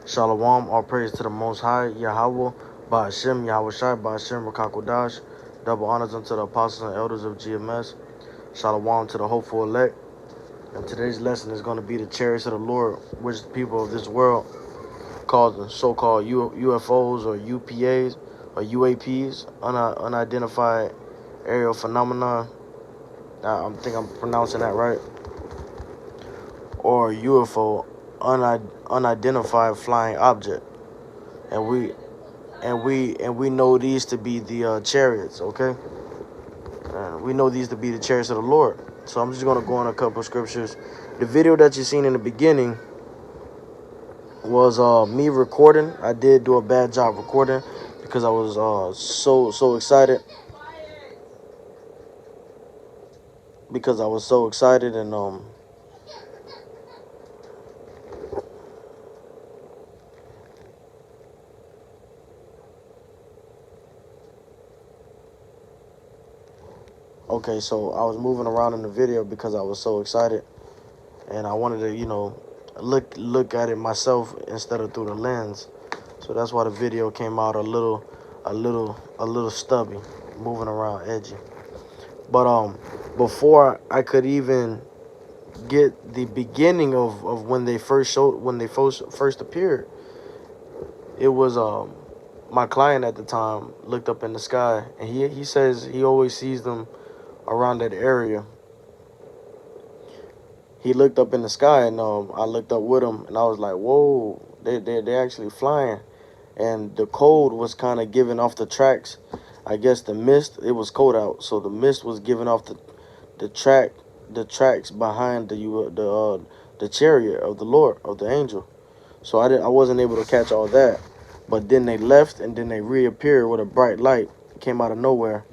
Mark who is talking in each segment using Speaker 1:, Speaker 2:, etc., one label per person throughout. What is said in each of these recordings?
Speaker 1: Shalom, all praise to the Most High, Yahweh, Ba'ashem, Yahweh Shai, Ba'ashem, Rakakodash. Double honors unto the apostles and elders of GMS. Shalom to the hopeful elect. And today's lesson is going to be the chariots of the Lord, which the people of this world call the so-called UFOs or UPAs or UAPs, unidentified aerial phenomena. I think I'm pronouncing that right. Or UFO, unidentified flying object. And we know these to be the chariots, okay? We know these to be the chariots of the Lord. So I'm just going to go on a couple of scriptures. The video that you seen in the beginning was me recording. I did do a bad job recording because I was so excited. Because I was so excited and okay, so I was moving around in the video because I was so excited, and I wanted to, look at it myself instead of through the lens. So that's why the video came out a little stubby, moving around edgy. But before I could even get the beginning of when they first appeared, it was my client at the time looked up in the sky, and he says he always sees them around that area. He looked up in the sky, and I looked up with him, and I was like, whoa, they're actually flying. And the cold was kind of giving off the tracks. I guess the mist, it was cold out, so the mist was giving off the tracks behind the chariot of the Lord, of the angel. So I wasn't able to catch all that. But then they left, and then they reappeared with a bright light. It came out of nowhere.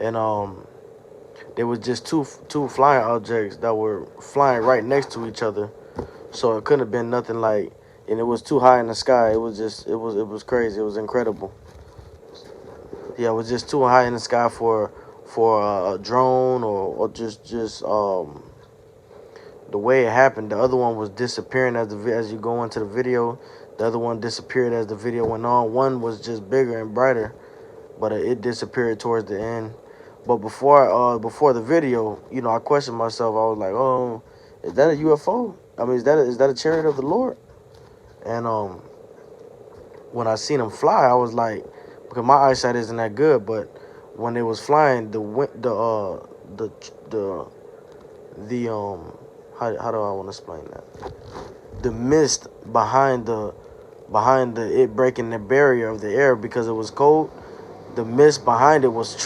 Speaker 1: And there was just two flying objects that were flying right next to each other. So it couldn't have been nothing like, and it was too high in the sky. It was crazy. It was incredible. Yeah, it was just too high in the sky for a drone or just the way it happened. The other one was disappearing as you go into the video. The other one disappeared as the video went on. One was just bigger and brighter, but it disappeared towards the end. But before the video, I questioned myself. I was like, oh, is that a UFO? I mean, is that a chariot of the Lord? And when I seen them fly, I was like, because my eyesight isn't that good, but when it was flying, how do I want to explain that? The mist behind it breaking the barrier of the air because it was cold. The mist behind it was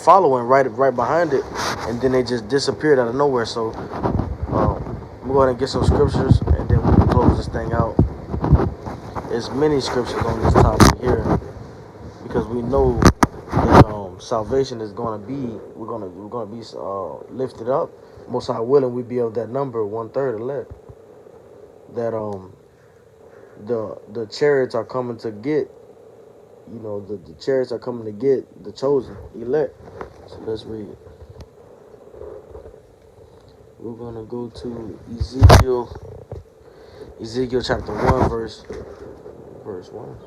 Speaker 1: following right behind it, and then they just disappeared out of nowhere. So I'm going to get some scriptures, and then we can close this thing out. There's many scriptures on this topic here because we know that salvation is going to be we're going to be lifted up. Most High willing, we be of that number 1/3 elect. That the chariots are coming to get. The chariots are coming to get the chosen elect. So let's read. We're going to go to Ezekiel chapter 1, verse 1.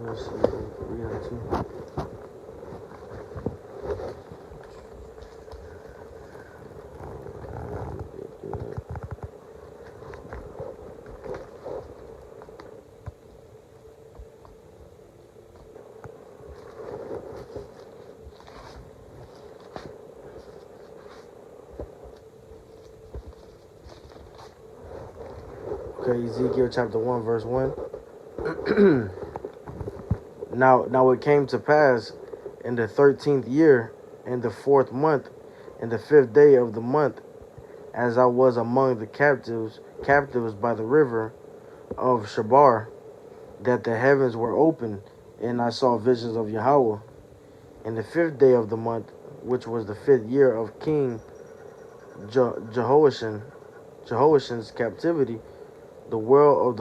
Speaker 1: Let's see, read that too. Okay, Ezekiel chapter 1, verse 1. Now it came to pass in the 13th year, in the 4th month, in the 5th day of the month, as I was among the captives by the river of Shabar, that the heavens were opened, and I saw visions of Yahweh. In the 5th day of the month, which was the 5th year of King Jehoiachin's captivity, the word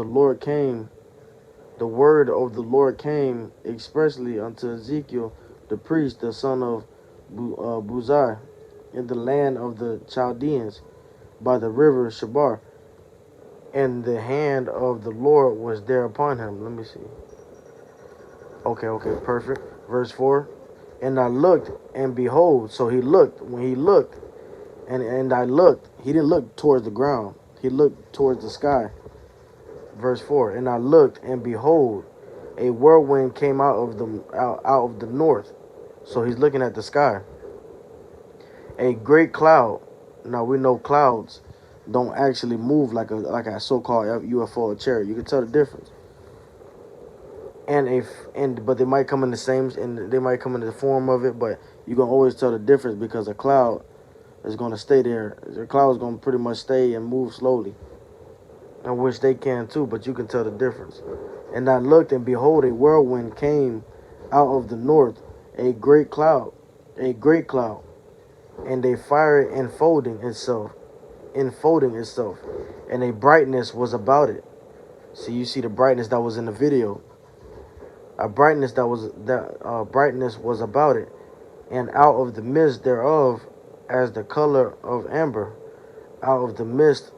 Speaker 1: of the Lord came expressly unto Ezekiel the priest, the son of Buzai, in the land of the Chaldeans, by the river Shabar. and the hand of the Lord was there upon him. Let me see. Okay, perfect. Verse 4. And I looked, and behold, so he looked. When he looked, and I looked, he didn't look towards the ground. He looked towards the sky. Verse 4. And I looked, and behold, a whirlwind came out of the north. So he's looking at the sky. A great cloud. Now we know clouds don't actually move like a so-called UFO or chariot. You can tell the difference. But they might come in the same, and they might come in the form of it, but you can always tell the difference because a cloud is going to stay there. The cloud is going to pretty much stay and move slowly. I wish they can too, but you can tell the difference. And I looked, and behold, a whirlwind came out of the north, a great cloud, and a fire enfolding itself, and a brightness was about it. So you see the brightness that was in the video. Brightness was about it, and out of the midst thereof, as the color of amber, out of the midst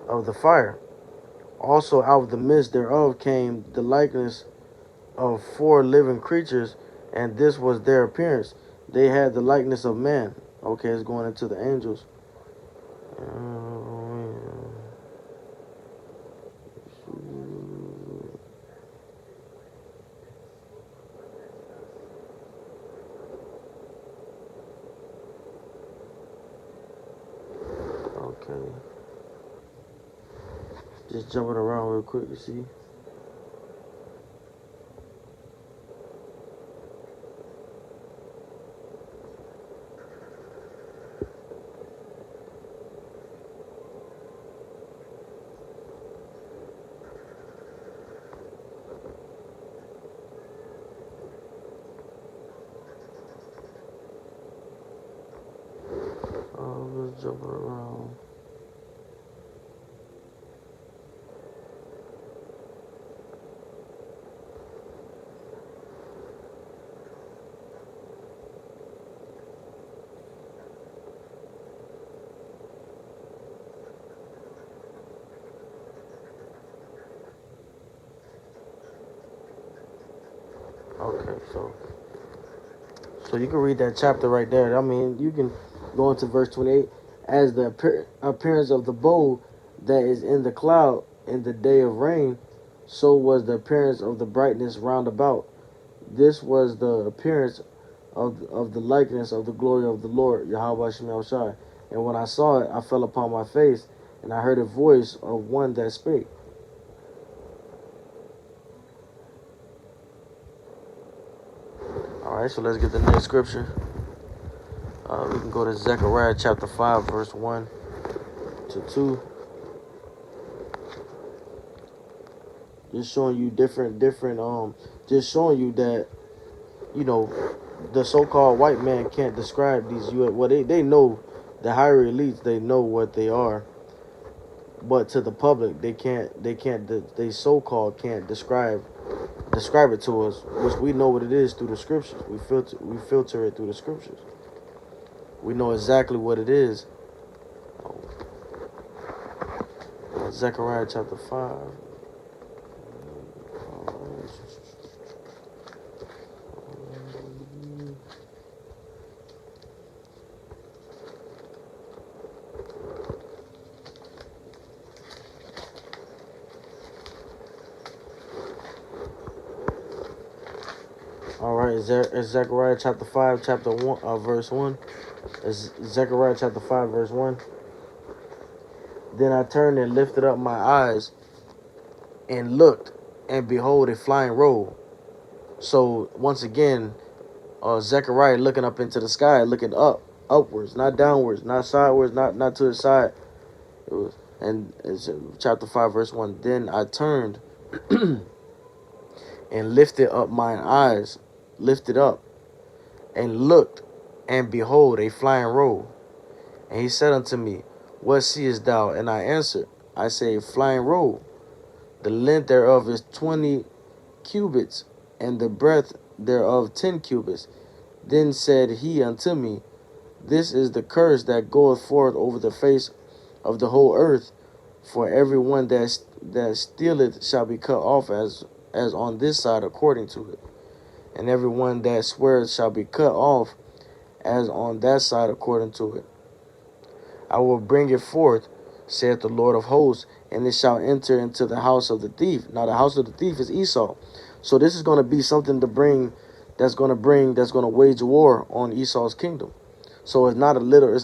Speaker 1: of the fire. Also out of the midst thereof came the likeness of four living creatures, and this was their appearance. They had the likeness of man. Okay, it's going into the angels. Okay. Just jumping around real quick, you see. Just jumping around. Okay, so you can read that chapter right there. I mean, you can go into verse 28. As the appearance of the bow that is in the cloud in the day of rain, so was the appearance of the brightness round about. This was the appearance of the likeness of the glory of the Lord, Yahweh Shemel Shai. And when I saw it, I fell upon my face, and I heard a voice of one that spake. All right, so let's get the next scripture. We can go to Zechariah chapter 5, verse 1 to 2. Just showing you just showing you that, the so-called white man can't describe these UFO. Well, they know, the higher elites, they know what they are. But to the public, they so-called can't describe it to us, which we know what it is through the scriptures. We filter it through the scriptures. We know exactly what it is. Zechariah chapter 5. All right, is Zechariah chapter 5, chapter 1, verse 1. Is Zechariah chapter 5, verse 1. Then I turned and lifted up my eyes and looked, and behold, a flying roll. So once again, Zechariah looking up into the sky, looking upwards, not downwards, not sideways, not to the side. It was, and it's chapter 5, verse 1. Then I turned and lifted up mine eyes, lifted up, and looked, and behold, a flying roll. And he said unto me, What seest thou? And I answered, I say, a flying roll. The length thereof is 20 cubits, and the breadth thereof 10 cubits. Then said he unto me, This is the curse that goeth forth over the face of the whole earth, For everyone that stealeth shall be cut off as on this side according to it, and everyone that sweareth shall be cut off as on that side according to it. I will bring it forth, saith the Lord of hosts, and it shall enter into the house of the thief. Now the house of the thief is Esau. So this is going to be something to bring, that's going to wage war on Esau's kingdom. So it's not a literally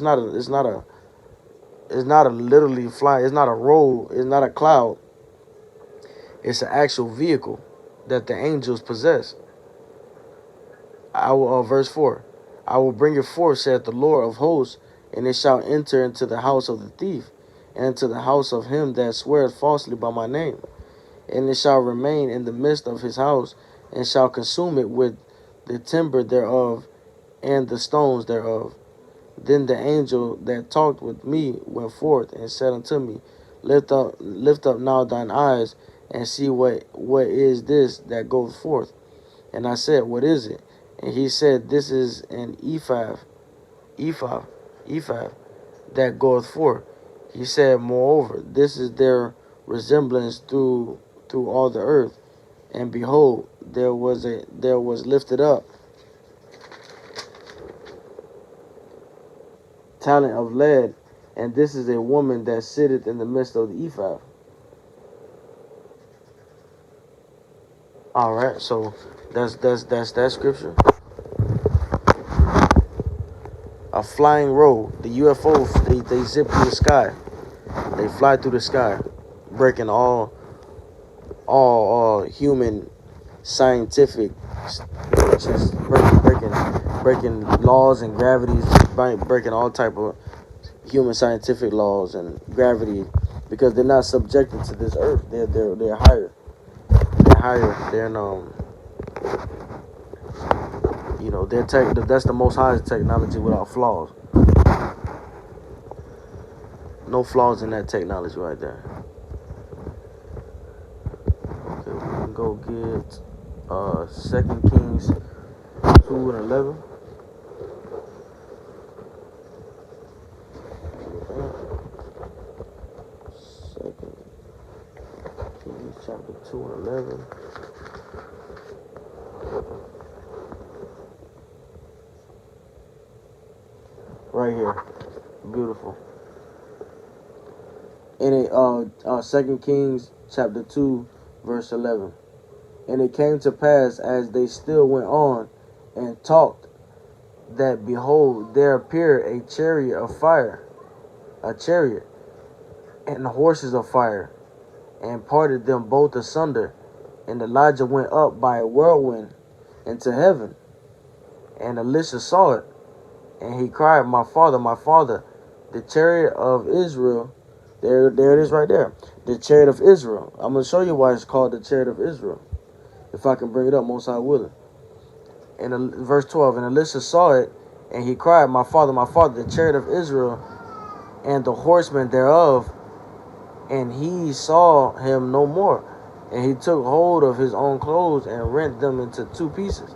Speaker 1: fly, it's not a roll, it's not a cloud. It's an actual vehicle that the angels possess. I will, verse 4, I will bring it forth, saith the Lord of hosts, and it shall enter into the house of the thief, and into the house of him that sweareth falsely by my name. And it shall remain in the midst of his house, and shall consume it with the timber thereof, and the stones thereof. Then the angel that talked with me went forth, and said unto me, Lift up now thine eyes, and see what is this that goeth forth. And I said, What is it? And he said, This is an ephah that goeth forth. He said, Moreover, this is their resemblance through all the earth. And behold, there was lifted up talent of lead, and this is a woman that sitteth in the midst of the ephah. All right, so that's that scripture. A flying roll. The UFO, they zip through the sky. They fly through the sky, breaking all human scientific, just breaking laws and gravities, breaking all type of human scientific laws and gravity, because they're not subjected to this earth. They're higher. They're higher. They're that's the most highest technology without flaws. No flaws in that technology right there. Okay, we can go get 2 Kings 2:11. Second Kings chapter 2:11. Right here. Beautiful. And it 2 Kings chapter 2 verse 11. And it came to pass, as they still went on and talked, that behold, there appeared a chariot of fire, and horses of fire, and parted them both asunder. And Elijah went up by a whirlwind into heaven, and Elisha saw it, and he cried, My father, the chariot of Israel. There it is right there. The chariot of Israel. I'm going to show you why it's called the chariot of Israel. If I can bring it up, most high willing. In verse 12, and Elisha saw it, and he cried, My father, the chariot of Israel, and the horsemen thereof. And he saw him no more. And he took hold of his own clothes and rent them into two pieces.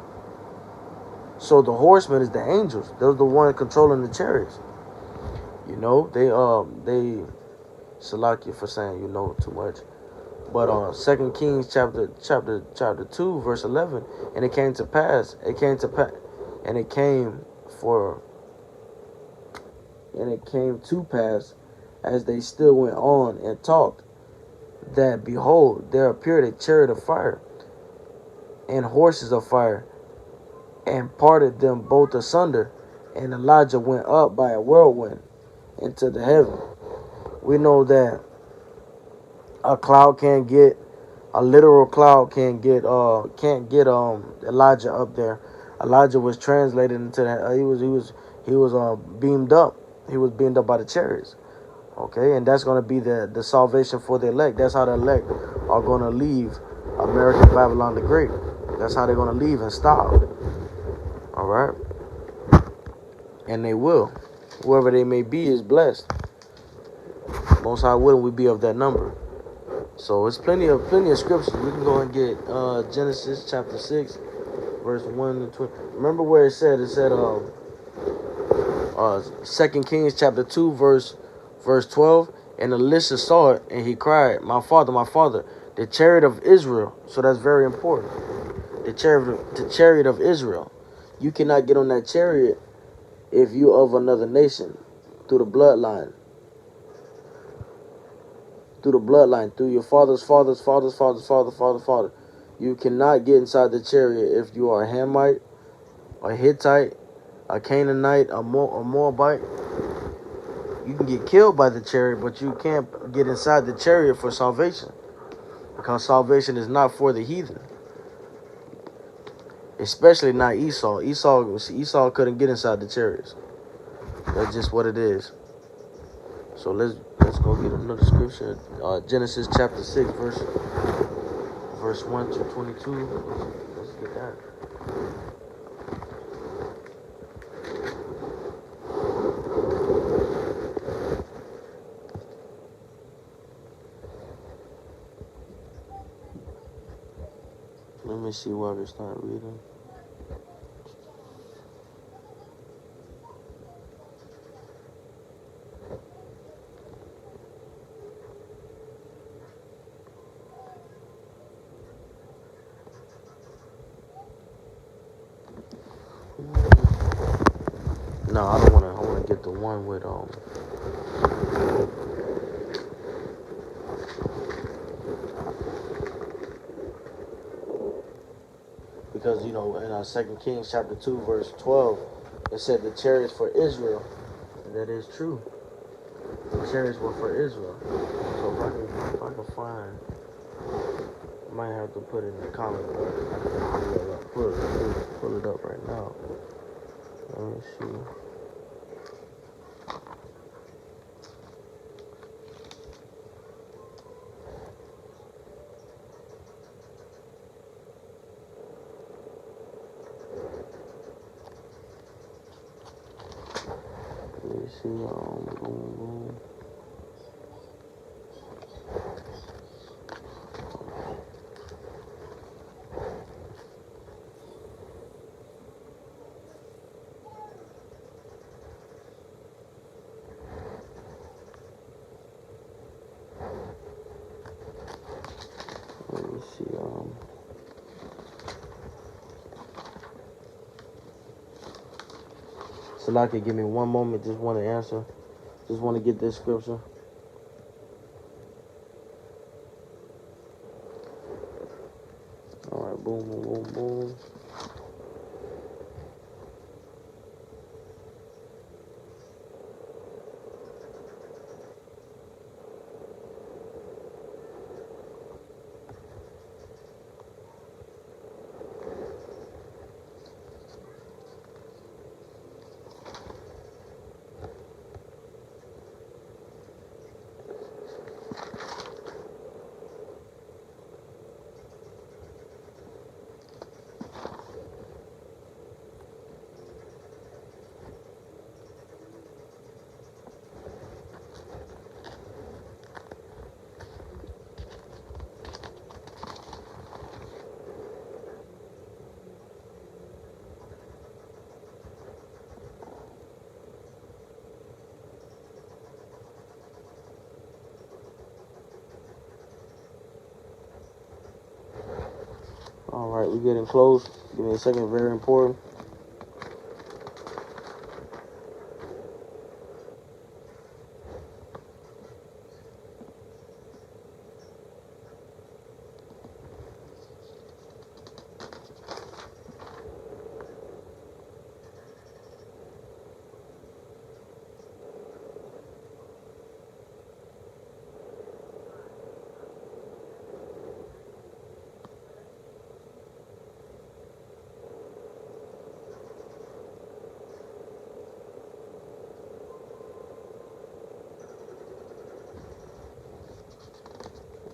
Speaker 1: So the horsemen is the angels. They're the one controlling the chariots. You know, they Salakia for saying you know too much. But 2 Kings chapter 2 verse 11, and it came to pass, and it came to pass, as they still went on and talked, that behold, there appeared a chariot of fire, and horses of fire, and parted them both asunder, and Elijah went up by a whirlwind into the heaven. We know that a literal cloud can't get Elijah up there. Elijah was translated into that. He was beamed up. He was beamed up by the chariots. Okay, and that's going to be the salvation for the elect. That's how the elect are going to leave American Babylon the Great. That's how they're going to leave and stop. All right, and they will. Whoever they may be is blessed. Most high wouldn't we be of that number. So it's plenty of scriptures. We can go and get Genesis chapter 6, verse 1 and 20. Remember where it said 2 Kings chapter 2 verse 12, And Elisha saw it, and he cried, my father, the chariot of Israel. So that's very important. The chariot of Israel. You cannot get on that chariot if you of another nation, through the bloodline. Through your father. You cannot get inside the chariot if you are a Hamite, a Hittite, a Canaanite, a Moabite. You can get killed by the chariot, but you can't get inside the chariot for salvation, because salvation is not for the heathen, especially not Esau. Esau couldn't get inside the chariots. That's just what it is. So let's go get another scripture. Genesis chapter 6, verse 1 to 22. Let's get that. Let me see where I can start reading. No, I don't want to. I want to get the one with because in our 2 Kings chapter 2 verse 12, it said the chariots for Israel, and that is true. The chariots were for Israel. So if I can find, I might have to put it in the comment, but I can pull it up right now. Let me see. Let me see. Boom. Let me see. Salaki, give me one moment. Just want to answer. Just want to get this scripture. All right. Boom. All right, we're getting close. Give me a second. Very important.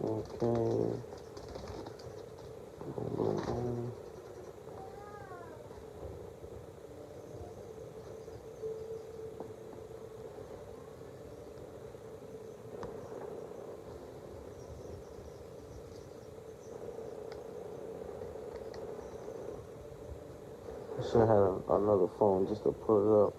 Speaker 1: Okay. Boom. I should have another phone just to pull it up.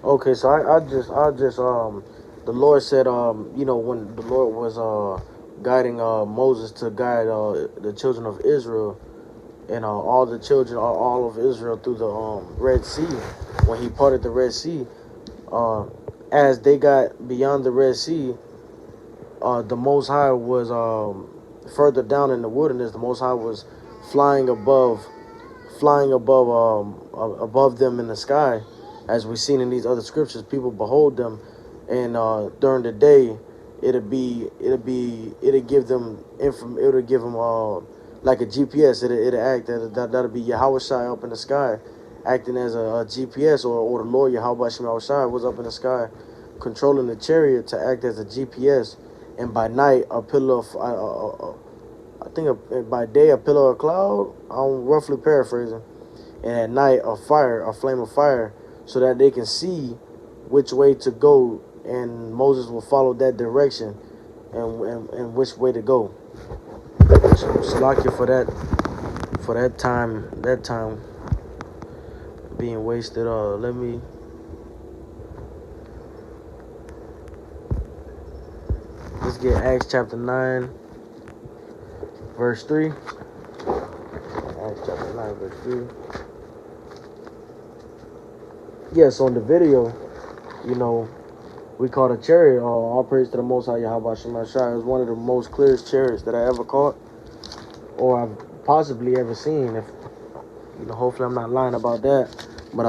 Speaker 1: Okay, so the Lord said, when the Lord was guiding Moses to guide the children of Israel and all the children, all of Israel through the Red Sea, when He parted the Red Sea, uh, as they got beyond the Red Sea, the Most High was further down in the wilderness. The Most High was flying above, above them in the sky, as we've seen in these other scriptures. People behold them, and during the day, it'll give them it'll give them like a GPS. It'll act that'll be Yahweh Shai up in the sky, acting as a GPS, or the Lord Yahweh Shai was up in the sky, controlling the chariot to act as a GPS, and by night a pillar of I think by day a pillar of cloud. I'm roughly paraphrasing, and at night a flame of fire, so that they can see which way to go, and Moses will follow that direction, and which way to go. So Salakia for that time being wasted. Let's get Acts chapter 9 verse 3. Acts chapter 9 verse 3. Yes, on the video, we caught a chariot. All praise to the Most High Yahweh Shema Shai. It was one of the most clearest chariots that I ever caught, or I've possibly ever seen. If hopefully I'm not lying about that. But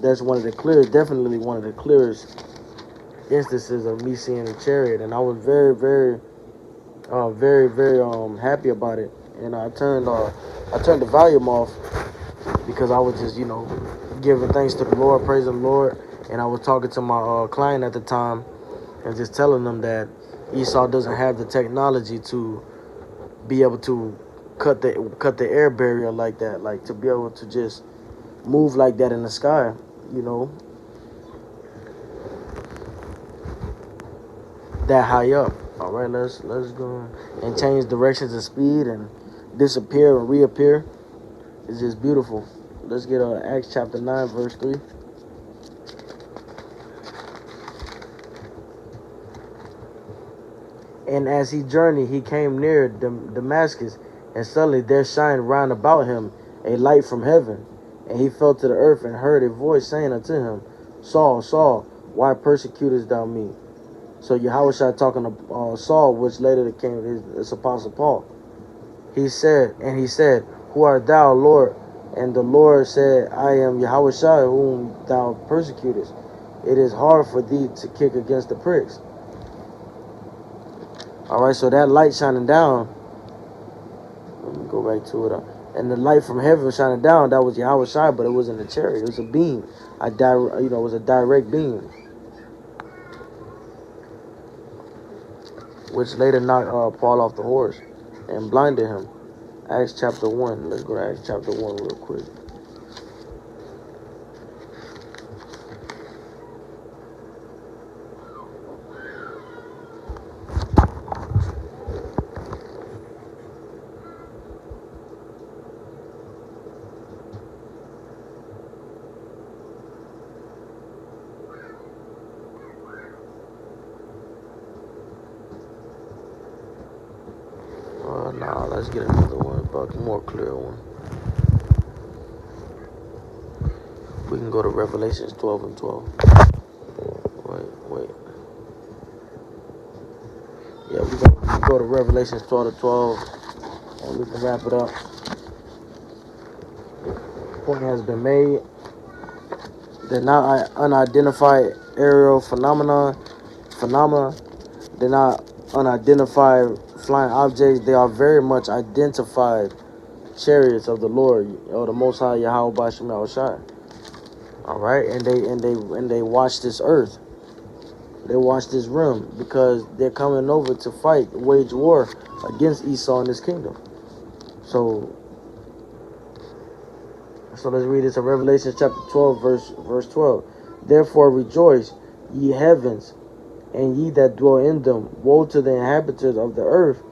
Speaker 1: that's definitely one of the clearest instances of me seeing a chariot, and I was very, very, very happy about it. And I turned the volume off because I was just giving thanks to the Lord, praising the Lord, and I was talking to my client at the time and just telling them that Esau doesn't have the technology to be able to cut the air barrier like that, like to be able to just move like that in the sky, that high up. All right, let's go and change directions and speed and disappear and reappear. It's just beautiful. Let's get Acts chapter 9 verse 3. And as he journeyed, he came near Damascus, and suddenly there shined round about him a light from heaven. And he fell to the earth and heard a voice saying unto him, Saul, Saul, why persecutest thou me? So Yahweh Shai talking to Saul, which later became his apostle Paul. He said, Who art thou, Lord? And the Lord said, I am Yahweh Shai, whom thou persecutest. It is hard for thee to kick against the pricks. All right, so that light shining down, let me go back to it. And the light from heaven shining down, that was Yahweh Shai, but it wasn't a chariot. It was a beam. It was a direct beam, which later knocked Paul off the horse and blinded him. Acts chapter 1. Let's go to Acts chapter 1 real quick. Now let's get another one, but a more clear one. We can go to Revelations 12 and 12. Wait. Yeah, we go to Revelations 12 to 12, and we can wrap it up. The point has been made. They're not unidentified aerial phenomena. They're not unidentified flying objects. They are very much identified chariots of the Lord, or the Most High Yahweh B'Shem Shai. All right, and they watch this earth. They watch this realm because they're coming over to fight, wage war against Esau and his kingdom. So let's read this in Revelation chapter 12, verse 12. Therefore rejoice, ye heavens, and ye that dwell in them. Woe to the inhabitants of the earth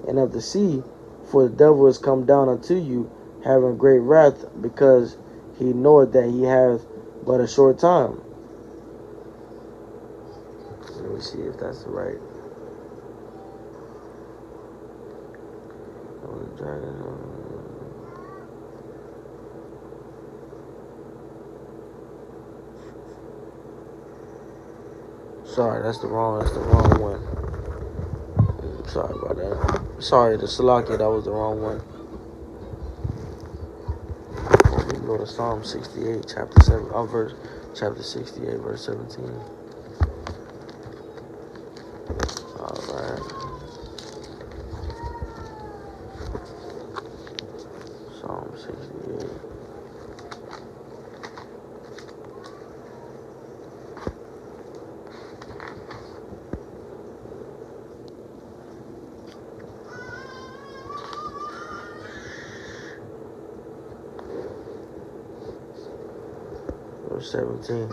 Speaker 1: and of the sea, for the devil is come down unto you, having great wrath, because he knoweth that he hath but a short time. me see if that's the right. Sorry, that's the wrong one. Sorry about that. Sorry, the Salakia, that was the wrong one. We can go to Psalm 68, chapter 68, verse 17. All right. Psalm 68. Verse 17.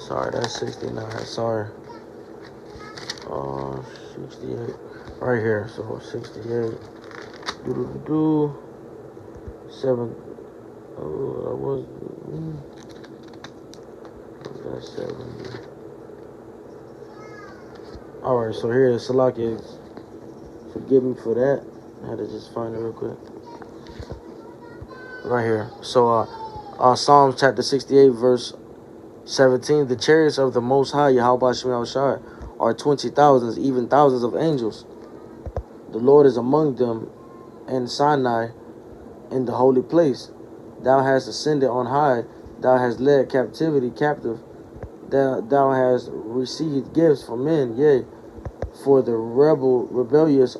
Speaker 1: Sorry, that's 69. Sorry. 68. Right here. So 68. Do 7. Oh, that was. That's 70. Alright, so here is Salakia. Forgive me for that. I had to just find it real quick. Right here. So, Psalms chapter 68, verse 17. The chariots of the Most High, Yahweh Shem Shai, are 20,000s, even thousands of angels. The Lord is among them in Sinai, in the holy place. Thou hast ascended on high. Thou hast led captivity captive. Thou hast received gifts from men, yea, for the rebellious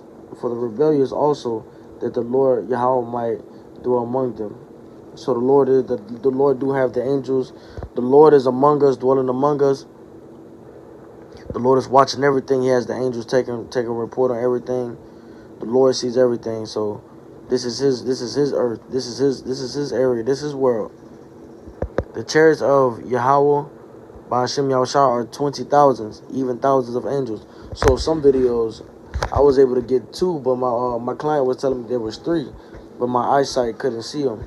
Speaker 1: also, that the Lord Yahweh might dwell among them. So the Lord do have the angels. The Lord is among us, dwelling among us. The Lord is watching everything. He has the angels taking a report on everything. The Lord sees everything. So this is his earth. This is his area. This is his world. The chariots of Yahweh by Hashem Yahushua are 20,000s, even thousands of angels. So some videos I was able to get 2, but my client was telling me there was 3, but my eyesight couldn't see them.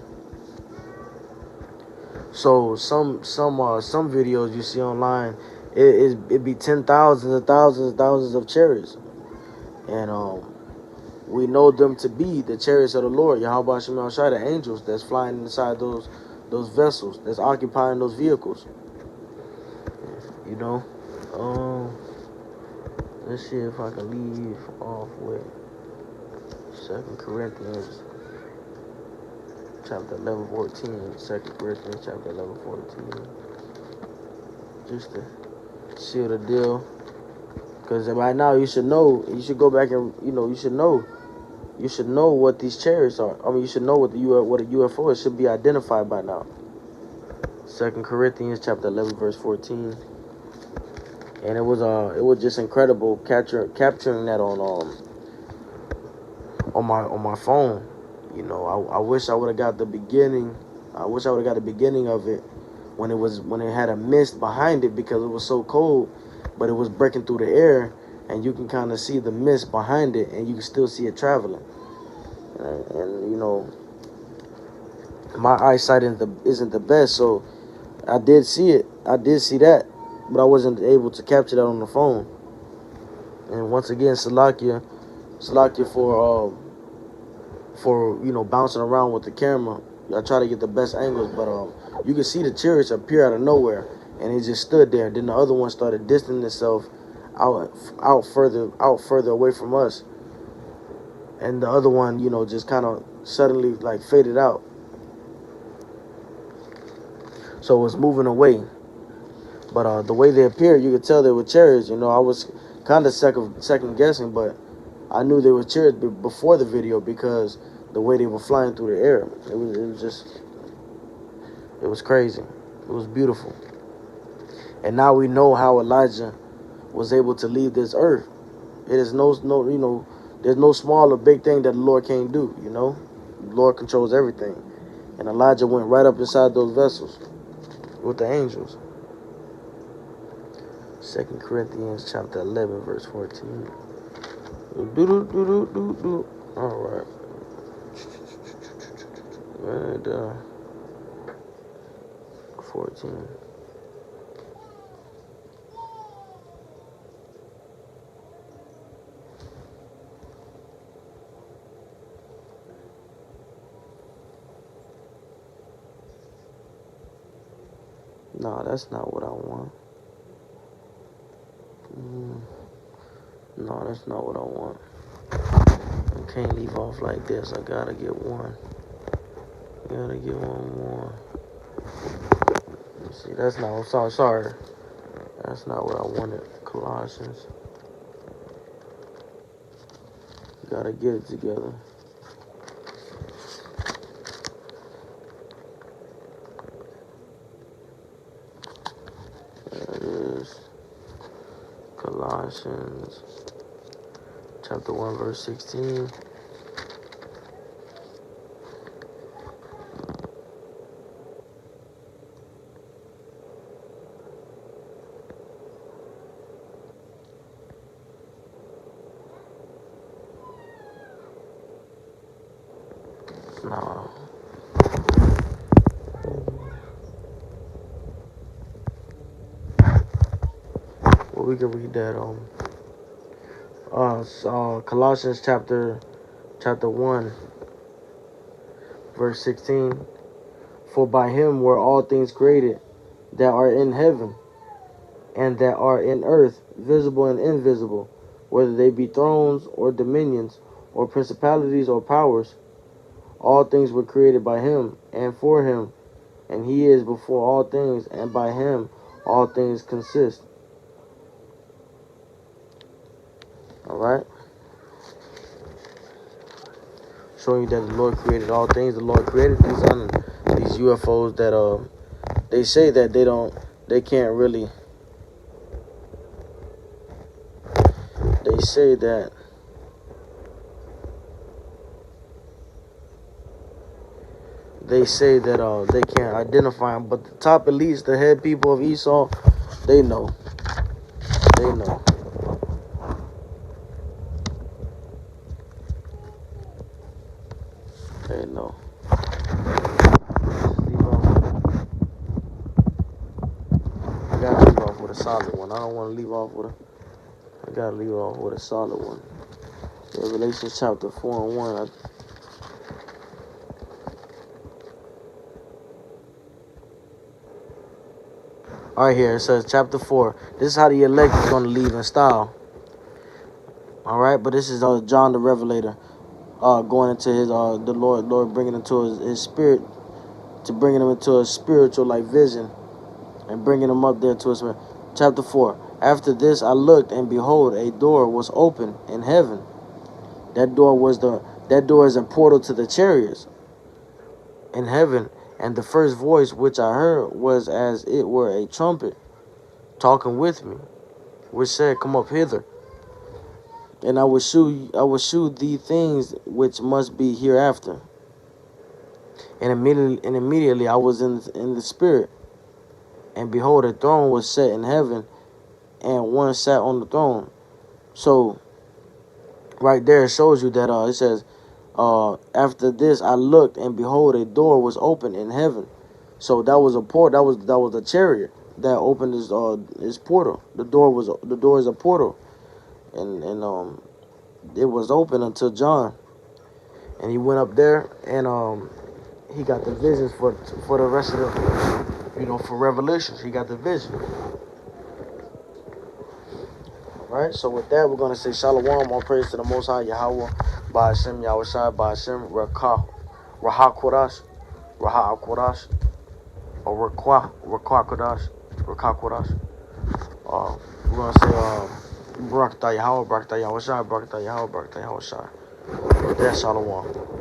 Speaker 1: So some videos you see online, it be 10,000s and thousands of chariots, and we know them to be the chariots of the Lord, Yahweh Hashem Yahushua, the angels that's flying inside those vessels, that's occupying those vehicles. You know, let's see if I can leave off with 2 Corinthians chapter 11, 14. 2 Corinthians chapter 11, 14. Just to seal the deal. Because by now you should know, you should go back and, you should know what these chariots are. I mean, you should know what a UFO is. It should be identified by now. 2 Corinthians chapter 11, verse 14. And it was just incredible capturing that on my phone. I wish I would have got the beginning. I wish I would have got the beginning of it when it had a mist behind it, because it was so cold, but it was breaking through the air, and you can kind of see the mist behind it, and you can still see it traveling. And my eyesight isn't the best, so I did see it. I did see that, but I wasn't able to capture that on the phone. And once again, Salakia for bouncing around with the camera. I try to get the best angles, but you can see the chariots appear out of nowhere, and it just stood there. Then the other one started distancing itself out further away from us, and the other one, just kind of suddenly like faded out. So it was moving away. But the way they appeared, you could tell they were chariots. I was kind of second guessing, but I knew they were chariots before the video, because the way they were flying through the air, it was crazy. It was beautiful. And now we know how Elijah was able to leave this earth. It is there's no small or big thing that the Lord can't do. The Lord controls everything. And Elijah went right up inside those vessels with the angels. 2 Corinthians chapter 11, verse 14. All right. And 14. No, that's not what I want. No, that's not what I want. I can't leave off like this. I gotta get one. Gotta get one more. See, that's not. I'm sorry. That's not what I wanted. Colossians. Gotta get it together. There it is. Colossians chapter 1, verse 16. No. Well, we can read that Colossians chapter 1, verse 16. For by him were all things created that are in heaven and that are in earth, visible and invisible, whether they be thrones or dominions or principalities or powers. All things were created by him and for him, and he is before all things, and by him all things consist. All right? Showing you that the Lord created all things. The Lord created these UFOs that they say that they can't really. They say that they can't identify them, but the top elites, the head people of Esau, they know. They know. They know. I gotta leave off with a solid one. I don't want to leave off with I gotta leave off with a solid one. Revelation chapter 4 and 1. All right, here it says chapter 4. This is how the elect is going to leave in style. All right, but this is John the Revelator going into his the Lord bringing into his spirit, to bringing him into a spiritual like vision and bringing him up there to his chapter 4. After this I looked, and behold, a door was open in heaven. That door is a portal to the chariots in heaven. And the first voice which I heard was as it were a trumpet talking with me, which said, Come up hither, and I will shew thee things which must be hereafter. And immediately I was in the spirit, and behold, a throne was set in heaven, and one sat on the throne. So right there it shows you that it says, after this I looked, and behold, a door was open in heaven. So that was a port. That was a chariot that opened his portal. The door is a portal, and it was open until John, and he went up there, and he got the visions for the rest of the for Revelations. He got the vision. Right. So with that, we're gonna say Shalom. All praise to the Most High Yahweh, Ba'ashem Yahushai, Ba'ashem Raha Kodash, or Rakwa Kodash. We're gonna say Barak Yahweh, Barak Yahushai, Barak Yahweh, Barak Yahushai. With that, Shalom.